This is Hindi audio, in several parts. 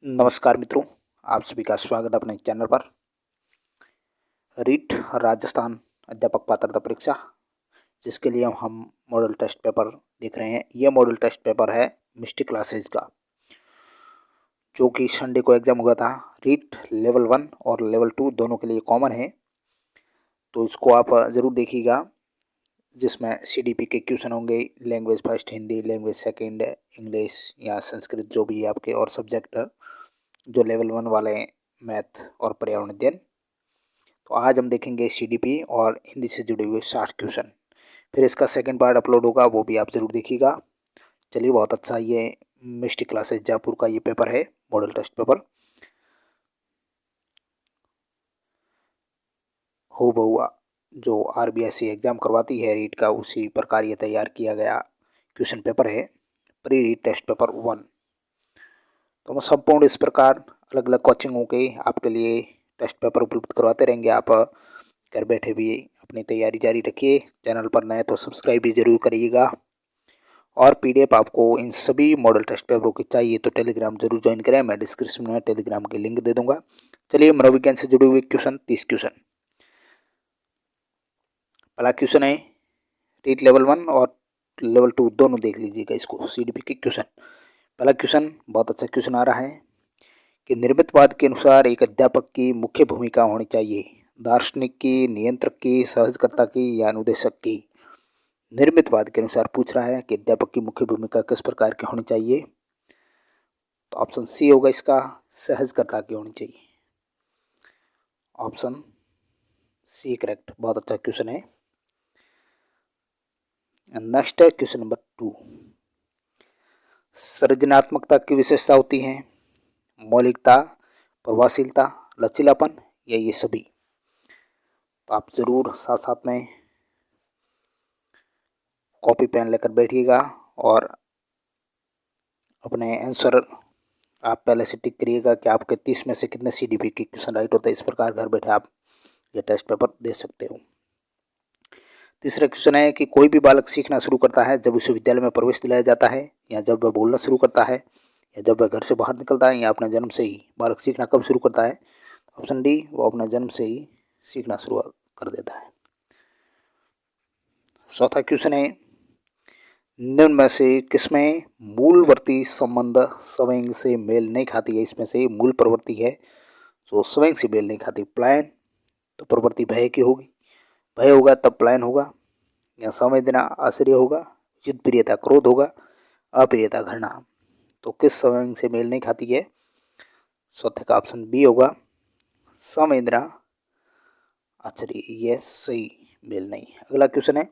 नमस्कार मित्रों, आप सभी का स्वागत है अपने चैनल पर। रीट राजस्थान अध्यापक पात्रता परीक्षा, जिसके लिए हम मॉडल टेस्ट पेपर देख रहे हैं। यह मॉडल टेस्ट पेपर है मिस्टी क्लासेज का, जो कि संडे को एग्जाम हुआ था। रीट लेवल 1 और लेवल 2 दोनों के लिए कॉमन है, तो इसको आप ज़रूर देखिएगा। जिसमें सीडीपी के क्वेश्चन होंगे, language first Hindi, language second English या संस्कृत, जो भी आपके और सब्जेक्ट जो लेवल 1 वाले हैं, मैथ और पर्यावरण अध्ययन। तो आज हम देखेंगे सीडीपी और हिंदी से जुड़े हुए 60 क्वेश्चन। फिर इसका सेकंड पार्ट अपलोड होगा, वो भी आप ज़रूर देखिएगा। चलिए, बहुत अच्छा ये मिस्टी क्लासेस जयपुर का ये पेपर है, मॉडल टेस्ट पेपर। हो बहुआ जो आरबीएससी एग्ज़ाम करवाती है रीट का, उसी प्रकार ये तैयार किया गया क्वेश्चन पेपर है, प्री रीट टेस्ट पेपर 1। तो हम संपूर्ण इस प्रकार अलग अलग कोचिंगों के आपके लिए टेस्ट पेपर उपलब्ध करवाते रहेंगे। आप घर बैठे भी अपनी तैयारी जारी रखिए। चैनल पर नए तो सब्सक्राइब भी जरूर करिएगा। और पीडीएफ आपको इन सभी मॉडल टेस्ट पेपरों की चाहिए तो टेलीग्राम जरूर ज्वाइन करें। मैं डिस्क्रिप्शन में टेलीग्राम की लिंक दे दूंगा। चलिए, मनोविज्ञान से जुड़े हुए क्वेश्चन 30 क्वेश्चन। पहला क्वेश्चन है, रीट लेवल 1 और लेवल 2 दोनों देख लीजिएगा इसको, सीडीपी के क्वेश्चन। पहला क्वेश्चन बहुत अच्छा क्वेश्चन आ रहा है कि निर्मितवाद के अनुसार एक अध्यापक की मुख्य भूमिका होनी चाहिए। दार्शनिक की, नियंत्रक की, सहजकर्ता की या अनुदेशक की। निर्मितवाद के अनुसार पूछ रहा है कि अध्यापक की मुख्य भूमिका किस प्रकार की होनी चाहिए। तो ऑप्शन सी होगा इसका, सहजकर्ता की होनी चाहिए। ऑप्शन सी करेक्ट, बहुत अच्छा क्वेश्चन है। नेक्स्ट है क्वेश्चन नंबर 2। सृजनात्मकता की विशेषता होती है मौलिकता, प्रभावशीलता, लचीलापन या ये सभी। तो आप जरूर साथ साथ में कॉपी पेन लेकर बैठिएगा और अपने आंसर आप पहले से टिक करिएगा कि आपके 30 में से कितने सीडीपी के क्वेश्चन राइट होते हैं। इस प्रकार घर बैठे आप ये टेस्ट पेपर दे सकते हो। तीसरा क्वेश्चन है कि कोई भी बालक सीखना शुरू करता है जब उसे विद्यालय में प्रवेश दिलाया जाता है, या जब वह बोलना शुरू करता है, या जब वह घर से बाहर निकलता है, या अपने जन्म से ही। बालक सीखना कब शुरू करता है? ऑप्शन डी, वो अपने जन्म से ही सीखना शुरू कर देता है। चौथा क्वेश्चन है, निम्न में से किसमें मूलवर्ती संबंध स्वयं से मेल नहीं खाती है? इसमें से मूल प्रवृत्ति है जो स्वयं से मेल नहीं खाती। प्लायन, तो प्रवृत्ति भय की होगी, भय होगा तब प्लायन होगा, या संवेदना आश्चर्य होगा, युद्ध प्रियता क्रोध होगा, अप्रियता घृणा। तो किस स्वयं से मेल नहीं खाती है? चौथे का ऑप्शन बी होगा, संवेदना आश्चर्य, ये सही मेल नहीं। अगला क्वेश्चन है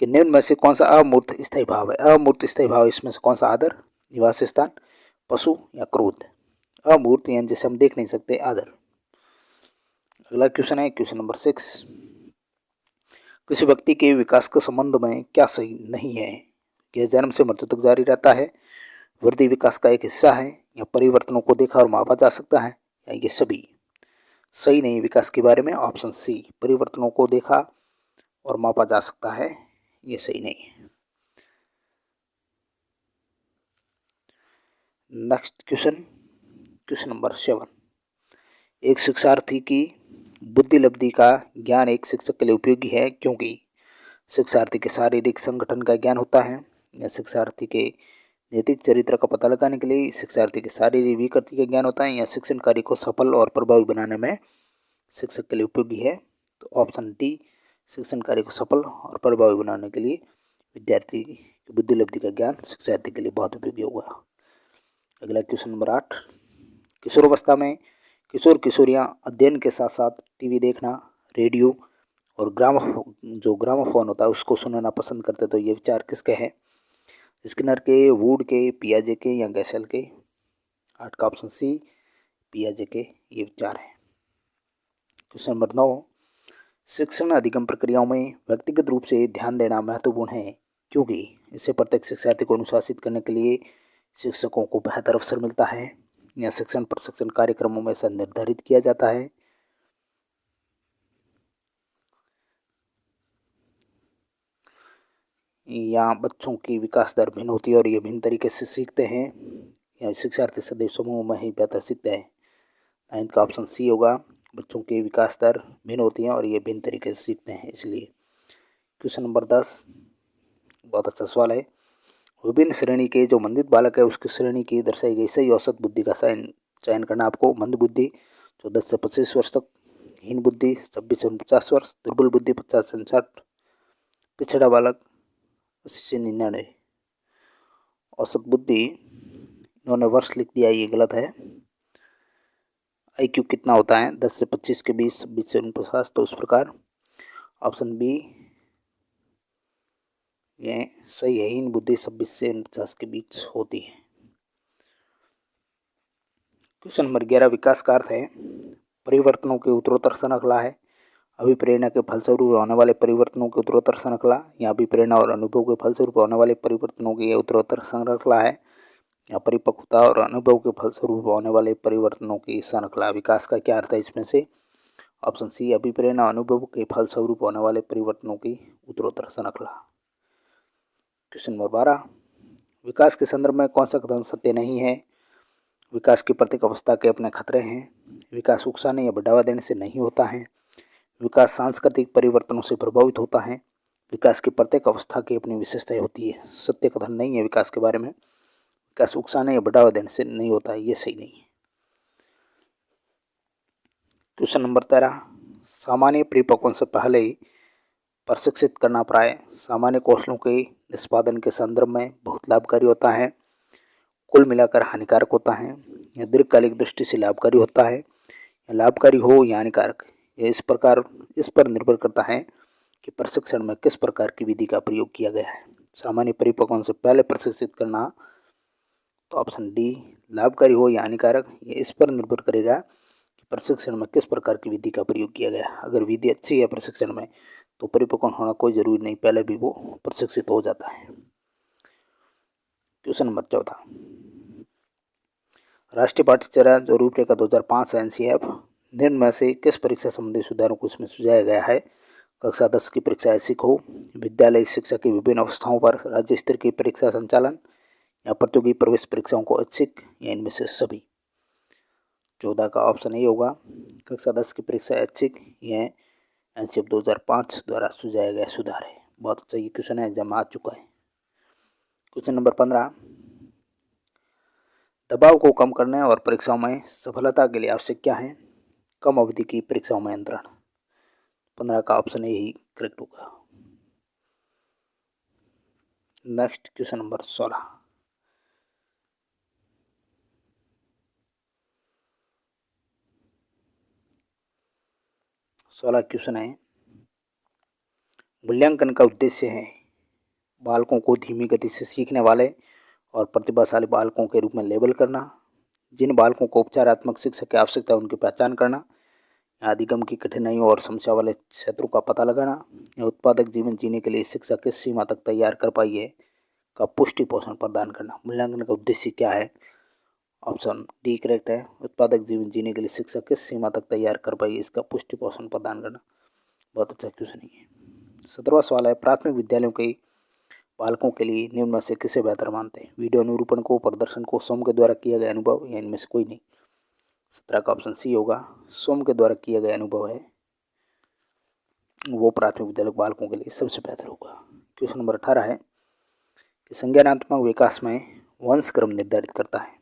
कि निम्न में से कौन सा अमूर्त स्थायी भाव है? अमूर्त स्थायी भाव इसमें से कौन सा? आदर, निवास स्थान, पशु या क्रोध। अमूर्त यानी जैसे हम देख नहीं सकते, आदर। अगला क्वेश्चन है क्वेश्चन नंबर 6। किसी व्यक्ति के विकास के संबंध में क्या सही नहीं है? यह जन्म से मृत्यु तक जारी रहता है, वृद्धि विकास का एक हिस्सा है, या परिवर्तनों को देखा और मापा जा सकता है, या ये सभी। सही नहीं विकास के बारे में ऑप्शन सी, परिवर्तनों को देखा और मापा जा सकता है, ये सही नहीं है। Next question, question number 7। एक शिक्षार्थी की बुद्धि लब्धि का ज्ञान एक शिक्षक के लिए उपयोगी है क्योंकि शिक्षार्थी के शारीरिक संगठन का ज्ञान होता है, या शिक्षार्थी के नैतिक चरित्र का पता लगाने के लिए शिक्षार्थी के शारीरिक विकृति का ज्ञान होता है, या शिक्षण कार्य को सफल और प्रभावी बनाने में शिक्षक के लिए उपयोगी है। तो ऑप्शन डी, शिक्षण कार्य को सफल और प्रभावी बनाने के लिए विद्यार्थी की बुद्धि लब्धि का ज्ञान शिक्षार्थी के लिए बहुत उपयोगी होगा। अगला क्वेश्चन नंबर 8। किशोरावस्था में किशोर किशोरियां अध्ययन के साथ साथ टीवी देखना, रेडियो और ग्रामोफोन होता है उसको सुनना पसंद करते। तो ये विचार किसके हैं? स्किनर के, वुड के, पियाजे के या गैसेल के। 8 का ऑप्शन सी, पियाजे के ये विचार है। Question number 9। शिक्षण अधिगम प्रक्रियाओं में व्यक्तिगत रूप से ध्यान देना महत्वपूर्ण है क्योंकि इससे प्रत्येक शिक्षार्थी को अनुशासित करने के लिए शिक्षकों को बेहतर अवसर मिलता है, या शिक्षण प्रशिक्षण कार्यक्रमों में से निर्धारित किया जाता है, या बच्चों की विकास दर भिन्न होती है और ये भिन्न तरीके से सीखते हैं, या शिक्षार्थी सदैव समूह में ही बेहतर सीखते हैं। 9th का ऑप्शन सी होगा। बच्चों के विकास दर भिन्न होती हैं और ये भिन्न तरीके से सीखते हैं इसलिए। क्वेश्चन नंबर 10 बहुत अच्छा सवाल है। विभिन्न श्रेणी के जो मंदित बालक है उसकी श्रेणी की दर्शाई गई सही औसत बुद्धि का चयन करना आपको। मंद बुद्धि जो 10 से 25 वर्ष तक, हीन बुद्धि 26 से 49 वर्ष, दुर्बल बुद्धि 50 से 60, पिछड़ा बालक 80 से 99। औसत बुद्धि इन्होंने वर्ष लिख दिया, ये गलत है। IQ कितना होता है 10 से 25 के बीच, 26 से 49, तो उस प्रकार ऑप्शन बी ये सही है। हीन बुद्धि 26 से 49 के बीच होती है। क्वेश्चन नंबर 11 विकास का अर्थ है परिवर्तनों की उत्तरोत्तर श्रृंखला है। अभिप्रेरणा के फलस्वरूप होने वाले परिवर्तनों की उत्तरोत्तर श्रृंखला, या अभिप्रेरणा और अनुभव के फलस्वरूप होने वाले परिवर्तनों की उत्तरोत्तर श्रृंखला है, या परिपक्वता और अनुभव के फलस्वरूप होने वाले परिवर्तनों की श्रृंखला। विकास का क्या अर्थ है इसमें से? ऑप्शन सी अभिप्रेरणा अनुभव के फलस्वरूप होने वाले परिवर्तनों की उत्तरोत्तर श्रृंखला। क्वेश्चन नंबर 12 विकास के संदर्भ में कौन सा कथन सत्य नहीं है? विकास की प्रत्येक अवस्था के अपने खतरे हैं। विकास उकसाने या बढ़ावा देने से नहीं होता है। विकास सांस्कृतिक परिवर्तनों से प्रभावित होता है। विकास की प्रत्येक अवस्था की अपनी विशेषताएं होती है। सत्य कथन नहीं है विकास के बारे में। विकास उकसाने या बढ़ावा देने से नहीं होता है, ये सही नहीं है। क्वेश्चन नंबर 13 सामान्य परिपक्वन से पहले ही प्रशिक्षित करना प्राय सामान्य कौशलों के निष्पादन के संदर्भ में बहुत लाभकारी होता है, कुल मिलाकर हानिकारक होता है, या दीर्घकालिक दृष्टि से लाभकारी होता है, या लाभकारी हो या हानिकारक। यह इस पर निर्भर करता है कि प्रशिक्षण में किस प्रकार की विधि का प्रयोग किया गया है। सामान्य परिपक्वन से पहले प्रशिक्षित करना, तो ऑप्शन डी लाभकारी हो या हानिकारक, ये इस पर निर्भर करेगा कि प्रशिक्षण में किस प्रकार की विधि का प्रयोग किया गया। अगर विधि अच्छी है प्रशिक्षण में तो परिपक्वन होना कोई जरूरी नहीं, पहले भी वो प्रशिक्षित हो जाता है। क्वेश्चन नंबर 14 राष्ट्रीय पाठ्यचर्या जो रूपरेखा 2005 NCF निम्न में से किस परीक्षा संबंधी सुधारों को इसमें सुझाया गया है? कक्षा 10 की परीक्षा ऐच्छिक हो, विद्यालय शिक्षा की विभिन्न अवस्थाओं पर राज्य स्तर की परीक्षा संचालन, या प्रतियोगी प्रवेश परीक्षाओं को ऐच्छिक, या इनमें से सभी। 14 का ऑप्शन ए होगा। कक्षा 10 की परीक्षा ऐच्छिक, यह NCF 2005 द्वारा सुझाया गया सुधार है। बहुत अच्छा ये क्वेश्चन है, एग्जाम आ चुका है। क्वेश्चन नंबर 15 दबाव को कम करने और परीक्षाओं में सफलता के लिए आवश्यक क्या है? कम अवधि की परीक्षाओं में नियंत्रण। 15 का ऑप्शन ए ही करेक्ट होगा। नेक्स्ट क्वेश्चन नंबर 16 क्वेश्चन है मूल्यांकन का उद्देश्य है बालकों को धीमी गति से सीखने वाले और प्रतिभाशाली बालकों के रूप में लेबल करना, जिन बालकों को उपचारात्मक शिक्षा की आवश्यकता है उनकी पहचान करना, या अधिगम की कठिनाइयों और समस्या वाले क्षेत्रों का पता लगाना, या उत्पादक जीवन जीने के लिए शिक्षा किस सीमा तक तैयार कर पाई है का पुष्टि पोषण प्रदान करना। मूल्यांकन का उद्देश्य क्या है? ऑप्शन डी करेक्ट है। उत्पादक जीवन जीने के लिए शिक्षा किस सीमा तक तैयार कर पाई है, इसका पुष्टि पोषण प्रदान करना। बहुत अच्छा क्वेश्चन है। 17वां सवाल है प्राथमिक विद्यालयों के बालकों के लिए निम्न में से किसे बेहतर मानते हैं? वीडियो निरूपण को, प्रदर्शन को, स्वयं के द्वारा किया गया अनुभव, या इनमें से कोई नहीं। 17 का ऑप्शन सी होगा। स्वयं के द्वारा किया गया अनुभव है वो प्राथमिक विद्यालय बालकों के लिए सबसे बेहतर होगा। क्वेश्चन नंबर 18 है कि संज्ञानात्मक विकास में वंश क्रम निर्धारित करता है।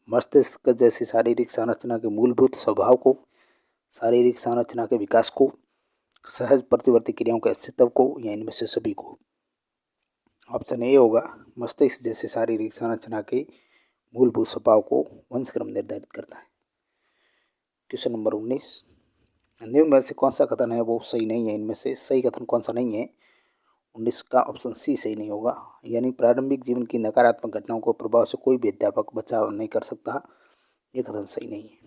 मस्तिष्क जैसी शारीरिक संरचना के मूलभूत स्वभाव को, शारीरिक संरचना के विकास को, सहज प्रतिवर्ती क्रियाओं के अस्तित्व को, या इनमें से सभी को। ऑप्शन ए होगा। मस्तिष्क जैसे शारीरिक संरचना के मूलभूत स्वभाव को वंश क्रम निर्धारित करता है। क्वेश्चन नंबर 19 निम्न में से कौन सा कथन है वो सही नहीं है? इनमें से सही कथन कौन सा नहीं है? 19 का ऑप्शन सी सही नहीं होगा, यानी प्रारंभिक जीवन की नकारात्मक घटनाओं को प्रभाव से कोई भी अध्यापक बचाव नहीं कर सकता। ये कथन सही नहीं है।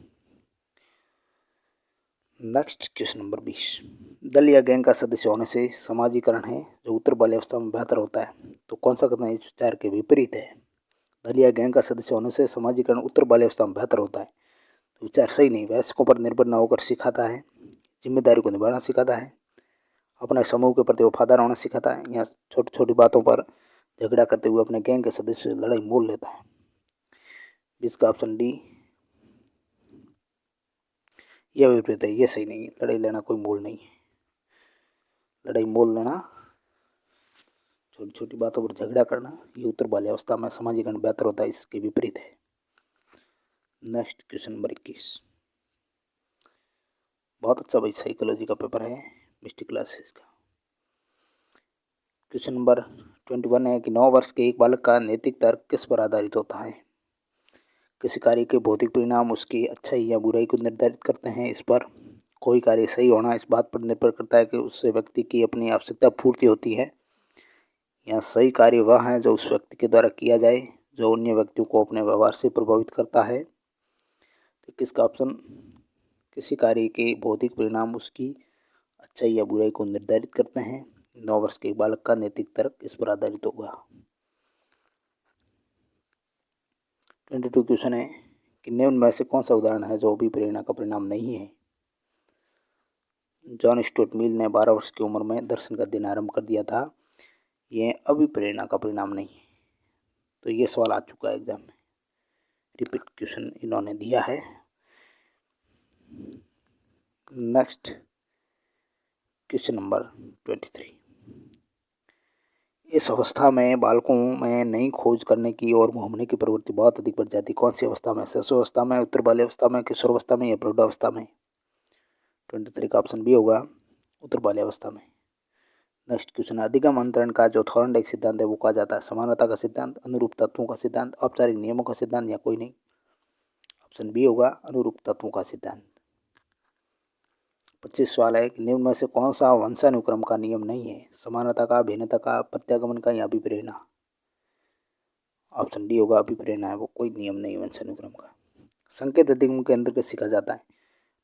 नेक्स्ट क्वेश्चन नंबर 20 दल या गैंग का सदस्य होने से समाजीकरण है जो उत्तर बाल्यावस्था में बेहतर होता है, तो कौन सा कथन इस विचार के विपरीत है? दल या गैंग का सदस्य होने से समाजीकरण उत्तर बाल्यावस्था में बेहतर होता है, तो विचार सही नहीं। वयस्कों पर निर्भर न होकर सिखाता है, जिम्मेदारी को निभाना सिखाता है, अपने समूह के प्रति वफादार होना सिखाता है, या छोटी छोटी बातों पर झगड़ा करते हुए अपने गैंग के सदस्य से लड़ाई मोल लेता है। इसका ऑप्शन डी, यह विपरीत है, ये सही नहीं है। लड़ाई लेना कोई मोल नहीं है। लड़ाई मोल लेना, छोटी छोटी बातों पर झगड़ा करना, ये उत्तर बाल्यावस्था में सामाजिकरण बेहतर होता है, इसके विपरीत है। नेक्स्ट क्वेश्चन नंबर 21, बहुत अच्छा भाई साइकोलॉजी का पेपर है, मिस्ट्री क्लासेस का। क्वेश्चन नंबर 21 है कि 9 वर्ष के एक बालक का नैतिक तर्क किस पर आधारित होता है? किसी कार्य के भौतिक परिणाम उसकी अच्छाई या बुराई को निर्धारित करते हैं। इस पर कोई कार्य सही होना इस बात पर निर्भर करता है कि उससे व्यक्ति की अपनी आवश्यकता पूर्ति होती है, या सही कार्य वह है जो उस व्यक्ति के द्वारा किया जाए जो अन्य व्यक्तियों को अपने व्यवहार से प्रभावित करता है। तो किसका ऑप्शन, किसी कार्य के भौतिक परिणाम उसकी अच्छाई या बुराई को निर्धारित करते हैं। 9 वर्ष के बालक का नैतिक तर्क इस पर आधारित होगा। 22 क्वेश्चन है कि निम्न में से कौन सा उदाहरण है जो अभिप्रेरणा का परिणाम नहीं है? जॉन स्टुअर्ट मिल ने 12 वर्ष की उम्र में दर्शन का अध्ययन आरंभ कर दिया था, यह अभिप्रेरणा का परिणाम नहीं है। तो ये सवाल आ चुका है एग्जाम में, रिपीट क्वेश्चन इन्होंने दिया है। नेक्स्ट क्वेश्चन नंबर 23, इस अवस्था में बालकों में नई खोज करने की और घूमने की प्रवृत्ति बहुत अधिक बढ़ जाती है। कौन सी अवस्था में? शिशुअवस्था में, उत्तर बाल्यावस्था में, किशोरावस्था में या प्रौढ़ावस्था में? 23 का ऑप्शन बी होगा, उत्तर बाल्यावस्था में। नेक्स्ट क्वेश्चन, अधिगम अंतरण का जो थॉर्नडाइक सिद्धांत है वो कहा जाता है? समानता का सिद्धांत, अनुरूप तत्वों का सिद्धांत, औपचारिक नियमों का सिद्धांत या कोई नहीं? ऑप्शन बी होगा, अनुरूप तत्वों का सिद्धांत। 25 सवाल है कि निम्न में से कौन सा वंशानुक्रम का नियम नहीं है? समानता का, भिन्नता का, प्रत्यागमन का या अभिप्रेरणा? ऑप्शन डी होगा, अभिप्रेरणा है वो, कोई नियम नहीं वंशानुक्रम का। संकेत अधिगम के अंतर्गत सीखा जाता है?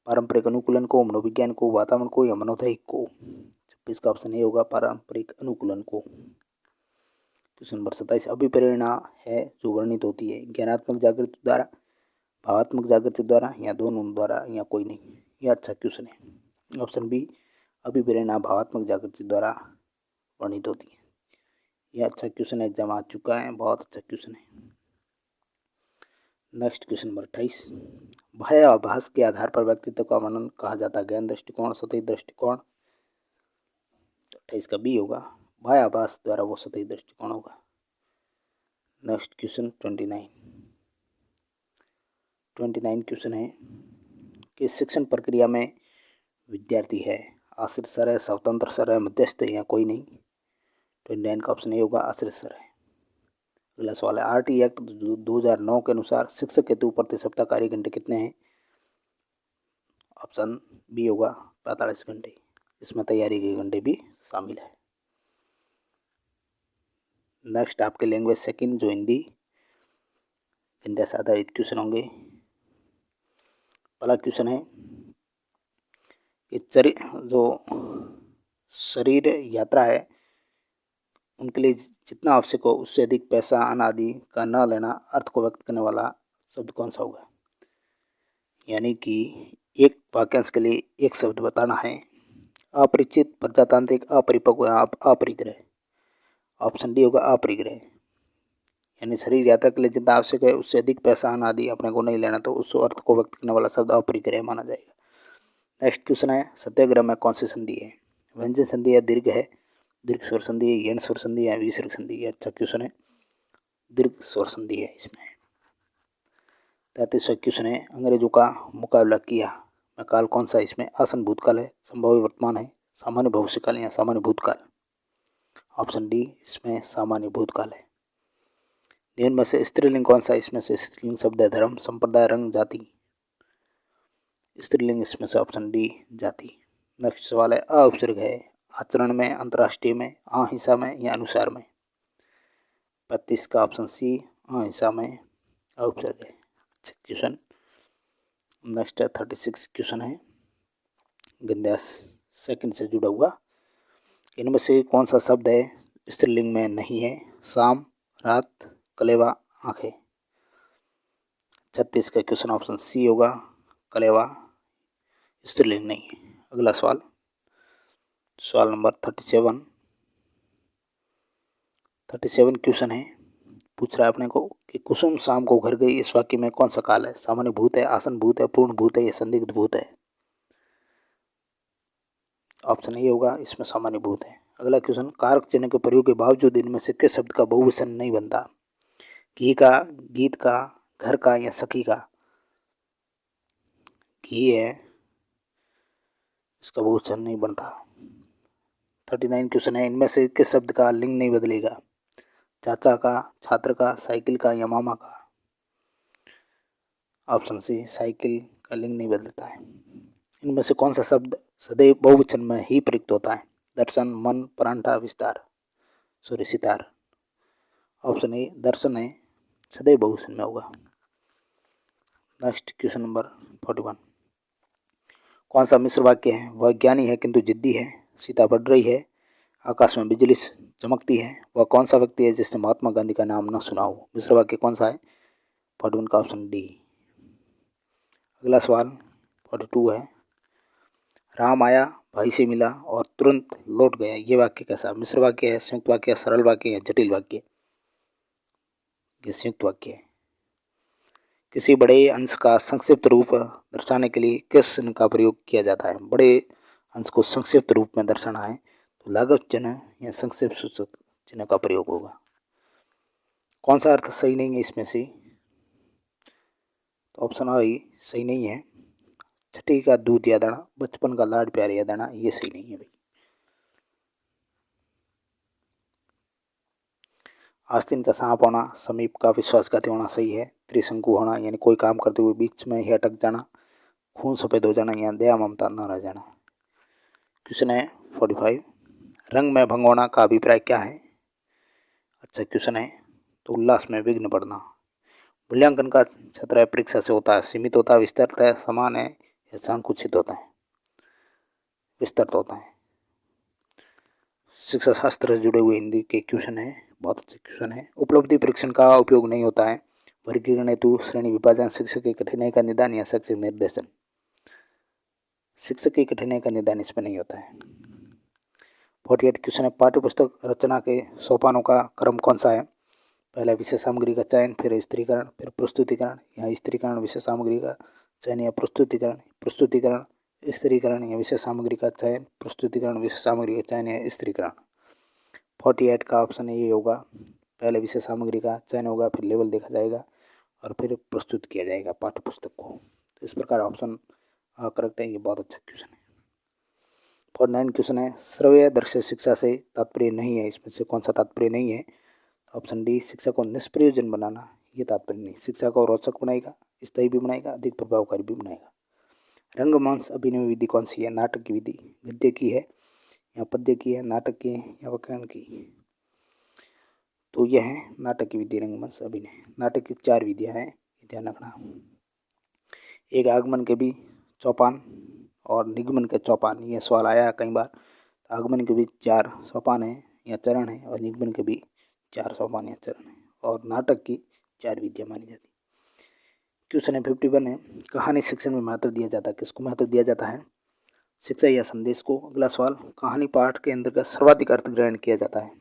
पारंपरिक अनुकूलन को, मनोविज्ञान को, वातावरण को या मनोदैहिक को? 26 का ऑप्शन ए होगा, पारंपरिक अनुकूलन को। क्वेश्चन नंबर 27, अभिप्रेरणा है जो वर्णित होती है ज्ञानात्मक जागृति द्वारा, भावात्मक जागृति द्वारा या दोनों द्वारा या कोई नहीं? यह अच्छा क्वेश्चन है। ऑप्शन बी, अभिप्रेरणा भावात्मक जागृति द्वारा वर्णित होती है। यह अच्छा क्वेश्चन एग्जाम आ चुका है, बहुत अच्छा क्वेश्चन है। नेक्स्ट क्वेश्चन नंबर 28, बाह्य आभास के आधार पर व्यक्तित्व का वर्णन कहा जाता है? ज्ञान दृष्टिकोण, सतही दृष्टिकोण? 28 का बी होगा, बाह्य आभास द्वारा वो सतही दृष्टिकोण होगा। नेक्स्ट क्वेश्चन 29 क्वेश्चन है कि शिक्षण प्रक्रिया में विद्यार्थी है आश्रित सर है, स्वतंत्र सर है, मध्यस्थ है या कोई नहीं? 29 का ऑप्शन ए होगा, आश्रित सर है। अगला सवाल है, आरटी एक्ट 2009 के अनुसार शिक्षक हेतु प्रति सप्ताह कार्य घंटे कितने हैं? ऑप्शन बी होगा, 45 घंटे। इसमें तैयारी के घंटे भी शामिल है। नेक्स्ट आपके लैंग्वेज सेकंड जो हिंदी से आधारित क्वेश्चन होंगे। पहला क्वेश्चन है कि जो शरीर यात्रा है उनके लिए जितना आवश्यक हो उससे अधिक पैसा, अन्न आदि का न लेना अर्थ को व्यक्त करने वाला शब्द कौन सा होगा? यानी कि एक वाक्यांश के लिए एक शब्द बताना है। अपरिचित, प्रजातांत्रिक, अपरिपक्व, अपरिग्रह? ऑप्शन डी होगा, अपरिग्रह। यानी शरीर यात्रा के लिए जितना आवश्यक है उससे अधिक पैसा, अन्न आदि अपने को नहीं लेना, तो उस अर्थ को व्यक्त करने वाला शब्द अपरिग्रह माना जाएगा। नेक्स्ट क्वेश्चन है, सत्याग्रह में कौन सी संधि है? व्यंजन संधि है, दीर्घ है, दीर्घ स्वर संधि है, यण स्वर संधि है, विसर्ग संधि है? अच्छा क्वेश्चन है, दीर्घ स्वर संधि है इसमें। 33वां क्वेश्चन है, अंग्रेजों का मुकाबला किया में काल कौन सा है? इसमें आसन भूतकाल है, संभाव्य वर्तमान है, सामान्य भविष्यकाल या सामान्य भूतकाल? ऑप्शन डी इसमें सामान्य भूतकाल है। निम्न में से स्त्रीलिंग कौन सा है? इसमें से स्त्रीलिंग शब्द है धर्म, संप्रदाय, रंग, जाति? स्त्रीलिंग इसमें से ऑप्शन डी जाति। नेक्स्ट सवाल है, अ उपसर्ग है आचरण में, अंतर्राष्ट्रीय में, अहिंसा में या अनुसार में? 35 का ऑप्शन सी, अहिंसा में अ उपसर्ग है। अच्छा क्वेश्चन। नेक्स्ट 36 क्वेश्चन है गंध्यास सेकंड से जुड़ा हुआ। इनमें से कौन सा शब्द है स्त्रीलिंग में नहीं है? शाम, रात, कलेवा, आंखें? 36 का क्वेश्चन ऑप्शन सी होगा, कलेवा स्त्रीलिंग नहीं है। अगला सवाल, सवाल नंबर 37 क्वेश्चन है, पूछ रहा है अपने को कि कुसुम शाम को घर गई, इस वाक्य में कौन सा काल है? सामान्य भूत है, आसन भूत है, पूर्ण भूत है या संदिग्ध भूत है? ऑप्शन ए होगा इसमें सामान्य भूत है। अगला क्वेश्चन, कारक चिन्ह के प्रयोग के बावजूद इनमें से किस शब्द का बहुवचन नहीं बनता? घी का, गीत का, घर का या सखी का? घी है, इसका बहुवचन नहीं बनता। 39 क्वेश्चन है, इनमें से किस शब्द का लिंग नहीं बदलेगा? चाचा का, छात्र का, साइकिल का या मामा का? ऑप्शन सी, साइकिल का लिंग नहीं बदलता है। इनमें से कौन सा शब्द सदैव बहुवचन में ही प्रयुक्त होता है? दर्शन, मन, परांठा, विस्तार, सितार। ऑप्शन ए दर्शन है, सदैव बहुवचन में होगा। नेक्स्ट क्वेश्चन नंबर 41, कौन सा मिश्र वाक्य है? वह ज्ञानी है किंतु जिद्दी है, सीता बढ़ रही है, आकाश में बिजली चमकती है। वह कौन सा व्यक्ति है जिसने महात्मा गांधी का नाम न सुना हो? मिश्र वाक्य कौन सा है? 41 का ऑप्शन डी। अगला सवाल 42 है, राम आया, भाई से मिला और तुरंत लौट गया, ये वाक्य कैसा? मिश्र वाक्य है, संयुक्त वाक्य, सरल वाक्य या जटिल वाक्य? ये संयुक्त वाक्य है। किसी बड़े अंश का संक्षिप्त रूप दर्शाने के लिए किस चिन्ह का प्रयोग किया जाता है? बड़े अंश को संक्षिप्त रूप में दर्शाना है तो लागत चिन्ह या संक्षिप्त सूचक चिन्ह का प्रयोग होगा। कौन सा अर्थ सही नहीं है इसमें से? तो ऑप्शन आई सही नहीं है। छठी का दूध या दाना, बचपन का लाड प्यार या दाना, ये सही नहीं है भाई। आस्तीन का सांप होना, समीप का विश्वासघाती होना सही है। त्रिशंकु होना यानी कोई काम करते हुए बीच में ही अटक जाना, खून सफेद हो जाना या दया ममता न रह जाना। क्वेश्चन है 45, रंग में भंग होना का अभिप्राय क्या है? अच्छा क्वेश्चन है, तो उल्लास में विघ्न पड़ना। मूल्यांकन का छत्र परीक्षा से होता है, सीमित होता है, विस्तृत है, समान है या संकुचित होता है? विस्तृत होता है। शिक्षा शास्त्र से जुड़े हुए हिंदी के क्वेश्चन है, बहुत अच्छे क्वेश्चन है। उपलब्धि परीक्षण का उपयोग नहीं होता है, वर्गीकरण हेतु, श्रेणी विभाजन, शिक्षक की कठिनाई का निदान या शैक्षिक निर्देशन? शिक्षक की कठिनाई का निदान इसमें नहीं होता है। 48 क्वेश्चन है, पाठ्य पुस्तक रचना के सोपानों का क्रम कौन सा है? पहला विषय सामग्री का चयन, फिर स्त्रीकरण, फिर प्रस्तुतिकरण या स्त्रीकरण विषय सामग्री का चयन या प्रस्तुतिकरण, प्रस्तुतिकरण स्त्रीकरण या विषय सामग्री का चयन, प्रस्तुतिकरण विषय सामग्री का चयन या स्त्रीकरण? 48 का ऑप्शन ये होगा, पहले विषय सामग्री का चयन होगा, फिर लेवल देखा जाएगा और फिर प्रस्तुत किया जाएगा पाठ्य पुस्तक को। तो इस प्रकार ऑप्शन करेक्ट है, ये बहुत अच्छा क्वेश्चन है। 49 क्वेश्चन है, श्रव्य दृश्य शिक्षा से तात्पर्य नहीं है, इसमें से कौन सा तात्पर्य नहीं है? ऑप्शन डी, शिक्षा को निष्प्रयोजन बनाना, ये तात्पर्य नहीं। शिक्षा को रोचक बनाएगा, स्थायी भी बनाएगा, अधिक प्रभावकारी भी बनाएगा। रंगमंच अभिनय विधि कौन सी है? नाटक की विधि गद्य की है या पद्य की है, नाटक की है या व्याकरण की? तो यह है नाटक की विधि, रंगमंच अभिनय। नाटक की 4 विधियाँ हैं, ध्यान रखना। एक आगमन के भी चौपान और निगमन के चौपान, ये सवाल आया कई बार। आगमन के भी 4 सोपान है या चरण है और निगमन के भी 4 सोपान या चरण है, और नाटक की 4 विधियाँ मानी जाती। क्वेश्चन है 51 है, कहानी शिक्षण में महत्व दिया जाता है, किसको महत्व दिया जाता है? शिक्षा या संदेश को। अगला सवाल, कहानी पाठ के अंतर्गत सर्वाधिक अर्थ ग्रहण किया जाता है?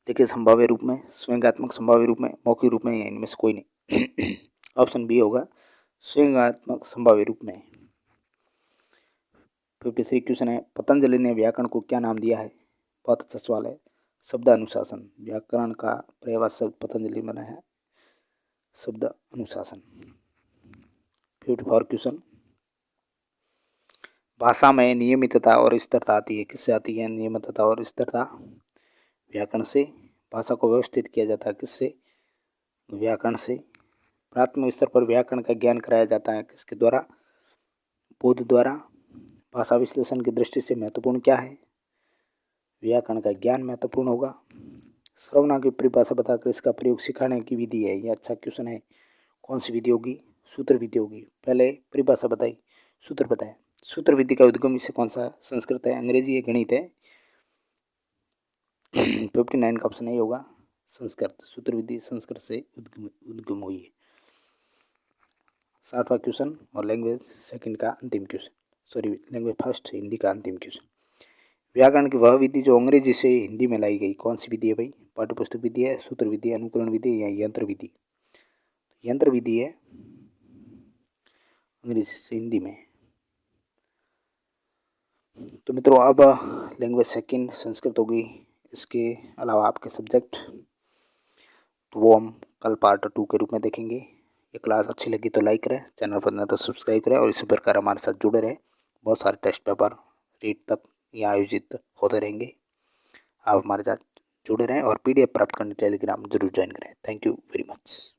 देखिए, संभाव्य रूप में, स्वयंगात्मक संभाव्य रूप में, मौखिक रूप में या इनमें से कोई नहीं? ऑप्शन बी होगा स्वयंगात्मक संभाव्य रूप में। 53 क्वेश्चन है, पतंजलि ने व्याकरण को क्या नाम दिया है? बहुत अच्छा सवाल है। शब्द अनुशासन, व्याकरण का पर्यायवाची शब्द पतंजलि बना है शब्द अनुशासन। 54 क्वेश्चन, भाषा में नियमितता और स्थिरता आती है, किससे आती है नियमितता और स्थिरता? व्याकरण से। भाषा को व्यवस्थित किया जाता है किससे? व्याकरण से। प्राथमिक स्तर पर व्याकरण का ज्ञान कराया जाता है किसके द्वारा? बोध द्वारा। भाषा विश्लेषण की दृष्टि से महत्वपूर्ण क्या है? व्याकरण का ज्ञान महत्वपूर्ण होगा। श्रवणा की परिभाषा बताकर इसका प्रयोग सिखाने की विधि है, यह अच्छा क्वेश्चन है। कौन सी विधि होगी? सूत्र विधि होगी। पहले परिभाषा बताई, सूत्र बताएं। सूत्र विधि का उद्गम विषय कौन सा है? संस्कृत है, अंग्रेजी है, गणित है? 59 का ऑप्शन नहीं होगा संस्कृत। सूत्र विधि संस्कृत से उद्गम हुई है। 60वां क्वेश्चन और लैंग्वेज सेकंड का अंतिम क्वेश्चन, लैंग्वेज फर्स्ट हिंदी का अंतिम क्वेश्चन। व्याकरण की वह विधि जो अंग्रेजी से हिंदी में लाई गई, कौन सी विधि है भाई? पाठ्यपुस्तक विधि है, सूत्र विधि, अनुकरण विधि या यंत्र विधि? यंत्र विधि है, अंग्रेजी से हिंदी में। तो मित्रों अब लैंग्वेज सेकंड संस्कृत होगी, इसके अलावा आपके सब्जेक्ट तो वो हम कल पार्ट 2 के रूप में देखेंगे। ये क्लास अच्छी लगी तो लाइक करें, चैनल पर नए तो सब्सक्राइब करें और इसी प्रकार हमारे साथ जुड़े रहें। बहुत सारे टेस्ट पेपर रीट तक यहाँ आयोजित होते रहेंगे, आप हमारे साथ जुड़े रहें और PDF प्राप्त करने टेलीग्राम जरूर ज्वाइन करें। Thank you very much.